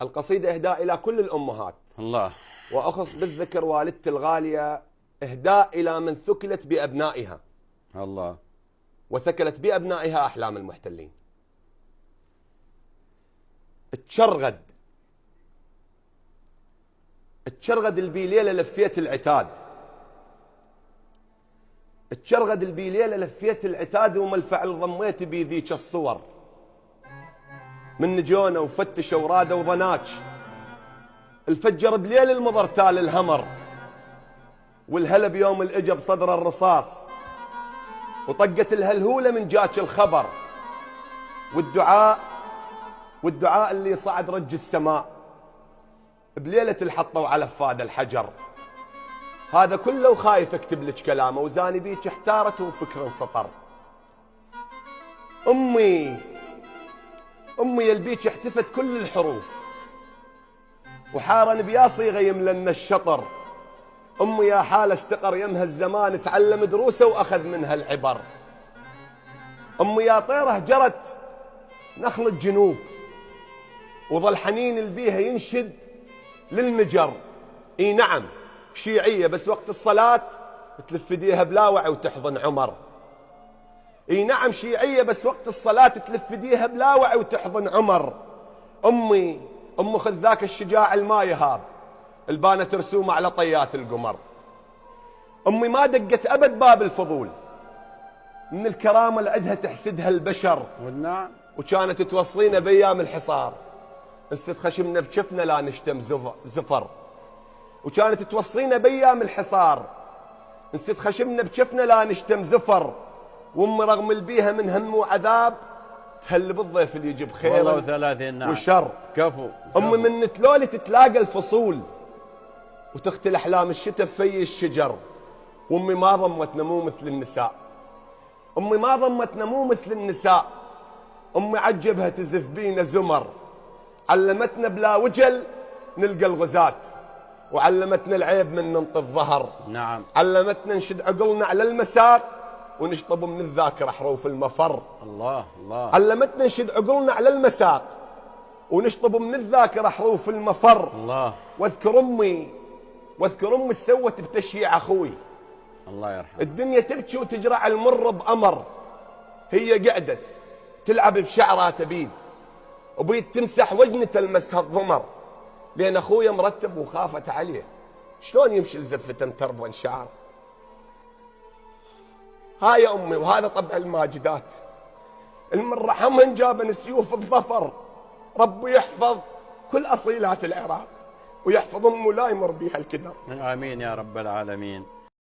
القصيدة إهداء إلى كل الأمهات. الله. وأخص بالذكر والدتي الغالية، إهداء إلى من ثكلت بأبنائها. الله. وثكلت بأبنائها أحلام المحتلين. تشرغد البيليلة لفيت العتاد، تشرغد البيليلة لفيت العتاد، وما الفعل ضميت بذيك الصور، من نجونة وفتشوا ورادوا وضناج، الفجر بليل المضر تال الهمر، والهلا بيوم الإجا بصدر الرصاص، وطقت الهلهولة من جاك الخبر، والدعاء اللي صعد رج السماء بليلة الحطوا على فاد الحجر. هذا كله وخايف اكتب لك كلامه، وزاني بيك احتارت وفكر سطر. امي يلبيك احتفت كل الحروف، وحارن بيا صيغه يملن الشطر. امي يا حاله استقر يمها الزمان، تعلم دروسه واخذ منها العبر. امي يا طيره جرت نخل الجنوب، وظل حنين البيها ينشد للمجر. اي نعم شيعيه بس وقت الصلاه تلف ايديها بلا وعي وتحضن عمر. اي نعم شيعيه بس وقت الصلاه تلف ايديها بلا وعي وتحضن عمر. امي خذ ذاك الشجاع الما يهاب، البانه ترسومه على طيات القمر. امي ما دقت ابد باب الفضول، من الكرامه اللي عندها تحسدها البشر. والنعم. وكانت توصينا بايام الحصار، نست خشمنا بشفنا لا نشتم زفر. وكانت توصينا بايام الحصار، نست خشمنا بشفنا لا نشتم زفر. وامي رغم البيها من هم وعذاب، تهل بالضيف اللي يجيب خير والله 30 نعم وشر. كفو. امي من تلولي تتلاقى الفصول، وتختل احلام الشتاء في الشجر. وامي ما ضمتنا مو مثل النساء، امي ما ضمتنا مو مثل النساء. امي عجبها تزف بينا زمر، علمتنا بلا وجل نلقى الغزاة، وعلمتنا العيب من ننطي الظهر. نعم. علمتنا نشد عقلنا على المساق، ونشطب من الذاكرة حروف المفر. الله الله. علمتنا نشد عقلنا على المساق، ونشطب من الذاكرة حروف المفر. الله. واذكر امي سوت بتشييع اخوي. الله يرحمه. الدنيا تبكي وتجرع المر بأمر، هي قعدت تلعب بشعرها تبيد، وبيد تمسح وجنة تلمسها الضمر. لأن أخويا مرتب وخافت عليه، شلون يمشي لزفة متربون شعر. هاي أمي وهذا طبع الماجدات، المن رحمهن جابن سيوف الظفر. ربي يحفظ كل أصيلات العراق، ويحفظ أمه لا يمر بيها الكدر. آمين يا رب العالمين.